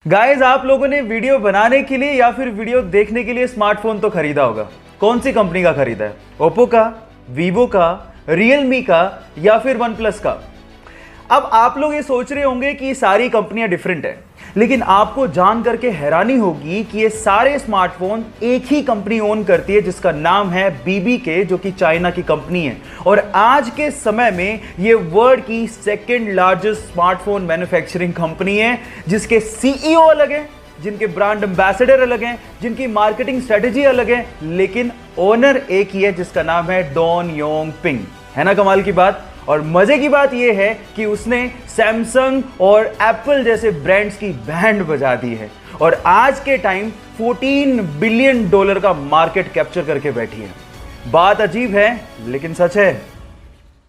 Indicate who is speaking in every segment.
Speaker 1: Guys, आप लोगों ने वीडियो बनाने के लिए या फिर वीडियो देखने के लिए स्मार्टफोन तो खरीदा होगा। कौन सी कंपनी का खरीदा है? ओप्पो का, वीवो का, रियलमी का या फिर वन प्लस का? अब आप लोग ये सोच रहे होंगे कि सारी कंपनियां डिफरेंट है, लेकिन आपको जान करके हैरानी होगी कि ये सारे स्मार्टफोन एक ही कंपनी ओन करती है जिसका नाम है BBK, जो कि चाइना की कंपनी है। और आज के समय में ये वर्ल्ड की second largest smartphone manufacturing company है, जिसके CEO अलग हैं, जिनके ब्रांड एम्बेसडर अलग हैं, जिनकी मार्केटिंग स्ट्रेटेजी अलग है, लेकिन ओनर एक ही है जिसका नाम है डॉन योंग पिंग। है ना कमाल की बात? और मजे की बात यह है कि उसने सैमसंग और एप्पल जैसे ब्रांड्स की बैंड बजा दी है और आज के टाइम $14 बिलियन का मार्केट कैप्चर करके बैठी है। बात अजीब है लेकिन सच है।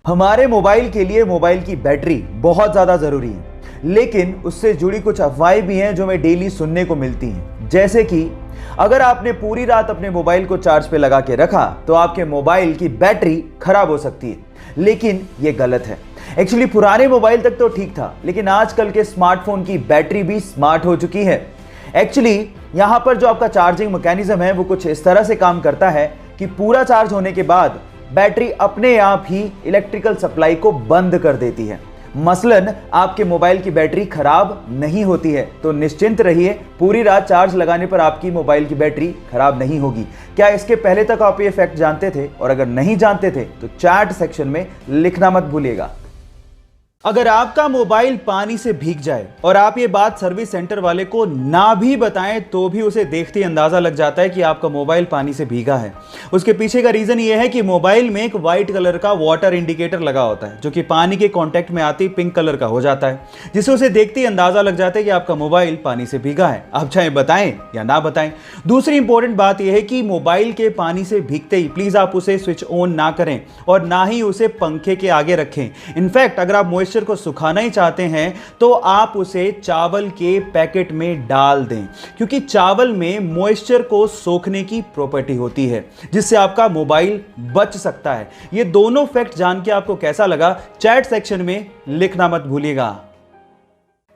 Speaker 1: हमारे मोबाइल के लिए मोबाइल की बैटरी बहुत ज्यादा जरूरी है, लेकिन उससे जुड़ी कुछ अफवाहें भी हैं जो हमें डेली सुनने को मिलती हैं। जैसे कि अगर आपने पूरी रात अपने मोबाइल को चार्ज पे लगा के रखा तो आपके मोबाइल की बैटरी खराब हो सकती है, लेकिन यह गलत है। एक्चुअली पुराने मोबाइल तक तो ठीक था, लेकिन आजकल के स्मार्टफोन की बैटरी भी स्मार्ट हो चुकी है। एक्चुअली यहां पर जो आपका चार्जिंग मैकेनिज्म है वो कुछ इस तरह से काम करता है कि पूरा चार्ज होने के बाद बैटरी अपने आप ही इलेक्ट्रिकल सप्लाई को बंद कर देती है। मसलन आपके मोबाइल की बैटरी खराब नहीं होती है, तो निश्चिंत रहिए, पूरी रात चार्ज लगाने पर आपकी मोबाइल की बैटरी खराब नहीं होगी। क्या इसके पहले तक आप ये फैक्ट जानते थे? और अगर नहीं जानते थे तो चैट सेक्शन में लिखना मत भूलिएगा। अगर आपका मोबाइल पानी से भीग जाए और आप ये बात सर्विस सेंटर वाले को ना भी बताएं तो भी उसे देखते ही अंदाजा लग जाता है कि आपका मोबाइल पानी से भीगा है। उसके पीछे का रीजन ये है कि मोबाइल में एक व्हाइट कलर का वाटर इंडिकेटर लगा होता है, जो कि पानी के कांटेक्ट में आते ही पिंक कलर का हो जाता है, जिससे उसे देखते ही अंदाजा लग जाता है कि आपका मोबाइल पानी से भीगा है। आप चाहे बताएं या ना बताएं। दूसरी इंपॉर्टेंट बात यह है कि मोबाइल के पानी से भीगते ही प्लीज आप उसे स्विच ऑन ना करें और ना ही उसे पंखे के आगे रखें। इनफैक्ट अगर आप मॉइस्चर को सुखाना ही चाहते हैं तो आप उसे चावल के पैकेट में डाल दें, क्योंकि चावल में मॉइस्चर को सोखने की प्रॉपर्टी होती है, जिससे आपका मोबाइल बच सकता है। ये दोनों फैक्ट जान के आपको कैसा लगा, चैट सेक्शन में लिखना मत भूलिएगा।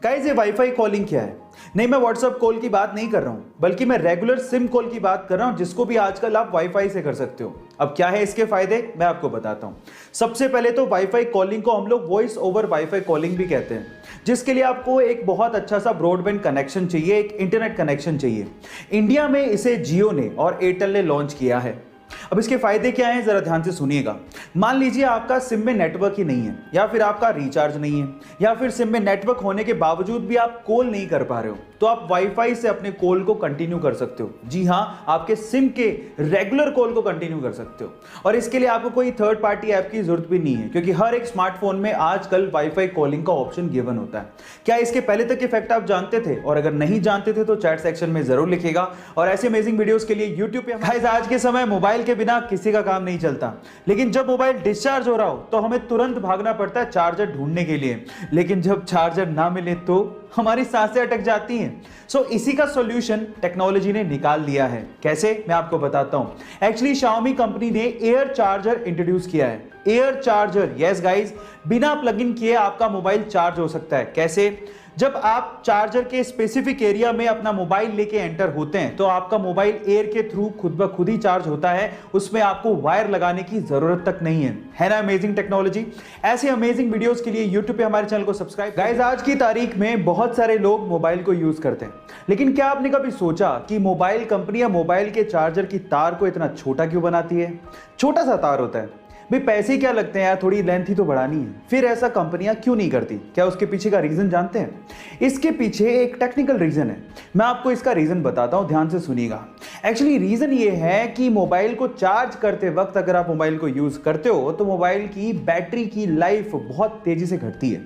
Speaker 1: गाइस, ये वाईफाई कॉलिंग क्या है? नहीं, मैं व्हाट्सएप कॉल की बात नहीं कर रहा हूं, बल्कि मैं रेगुलर सिम कॉल की बात कर रहा हूं, जिसको भी आजकल आप वाईफाई से कर सकते हो। अब क्या है इसके फायदे, मैं आपको बताता हूं। सबसे पहले तो वाईफाई कॉलिंग को हम लोग वॉइस ओवर वाईफाई कॉलिंग भी कहते हैं, जिसके लिए आपको एक बहुत अच्छा सा ब्रॉडबैंड कनेक्शन चाहिए, एक इंटरनेट कनेक्शन चाहिए। इंडिया में इसे जियो ने और एयरटेल ने लॉन्च किया है। अब इसके फायदे क्या हैं, जरा ध्यान से सुनिएगा। मान लीजिए आपका सिम में नेटवर्क ही नहीं है, या फिर आपका रिचार्ज नहीं है, या फिर सिम में नेटवर्क होने के बावजूद भी आप कॉल नहीं कर पा रहे हो, तो आप वाईफाई से अपने कॉल को कंटिन्यू कर सकते हो। जी हां, आपके सिम के रेगुलर कॉल को कंटिन्यू कर सकते हो। और इसके लिए आपको कोई थर्ड पार्टी ऐप की जरूरत भी नहीं है, क्योंकि हर एक स्मार्टफोन में आजकल वाईफाई कॉलिंग का ऑप्शन गिवन होता है। क्या इसके पहले तक के फैक्ट आप जानते थे? और अगर नहीं जानते थे तो चैट सेक्शन में जरूर लिखिएगा। और ऐसे अमेजिंग वीडियोस के लिए यूट्यूब पे गाइस, आज के समय मोबाइल के बिना किसी का काम नहीं चलता, लेकिन जब मोबाइल डिस्चार्ज हो रहा हो तो हमें तुरंत भागना पड़ता है चार्जर ढूंढने के लिए, लेकिन जब चार्जर ना मिले तो हमारी सांसें अटक जाती हैं। सो इसी का सॉल्यूशन टेक्नोलॉजी ने निकाल दिया है। कैसे, मैं आपको बताता हूं। एक्चुअली Xiaomi कंपनी ने एयर चार्जर इंट्रोड्यूस किया है। एयर चार्जर, यस गाइस, बिना प्लग इन किए आपका मोबाइल चार्ज हो सकता है। कैसे? जब आप चार्जर के स्पेसिफिक एरिया में अपना मोबाइल लेके एंटर होते हैं तो आपका मोबाइल एयर के थ्रू खुद ब खुद ही चार्ज होता है, उसमें आपको वायर लगाने की जरूरत तक नहीं है ना अमेजिंग टेक्नोलॉजी? ऐसे अमेजिंग वीडियोस के लिए यूट्यूब पे हमारे चैनल को सब्सक्राइब। गाइस, आज की तारीख में बहुत सारे लोग मोबाइल को यूज करते हैं, लेकिन क्या आपने कभी सोचा कि मोबाइल कंपनियां मोबाइल के चार्जर की तार को इतना छोटा क्यों बनाती है? छोटा सा तार होता है भाई, पैसे क्या लगते हैं यार, थोड़ी लेंथ ही तो बढ़ानी है। फिर ऐसा कंपनियां क्यों नहीं करती? क्या उसके पीछे का रीजन जानते हैं? इसके पीछे एक टेक्निकल रीजन है, मैं आपको इसका रीजन बताता हूं, ध्यान से सुनिएगा। एक्चुअली रीजन ये है कि मोबाइल को चार्ज करते वक्त अगर आप मोबाइल को यूज करते हो तो मोबाइल की बैटरी की लाइफ बहुत तेजी से घटती है।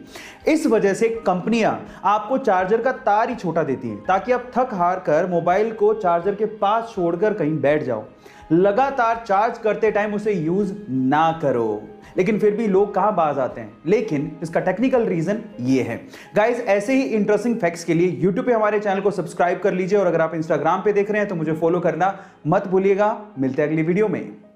Speaker 1: इस वजह से कंपनियां आपको चार्जर का तार ही छोटा देती हैं, ताकि आप थक हार कर मोबाइल को चार्जर के पास छोड़कर कहीं बैठ जाओ। लगातार चार्ज करते टाइम उसे यूज ना करो। लेकिन फिर भी लोग कहां बाज आते हैं, लेकिन इसका टेक्निकल रीजन ये है। गाइस, ऐसे ही इंटरेस्टिंग फैक्ट्स के लिए यूट्यूब पे हमारे चैनल को सब्सक्राइब कर लीजिए, और अगर आप इंस्टाग्राम पे देख रहे हैं तो मुझे फॉलो करना मत भूलिएगा। मिलते हैं अगली वीडियो में।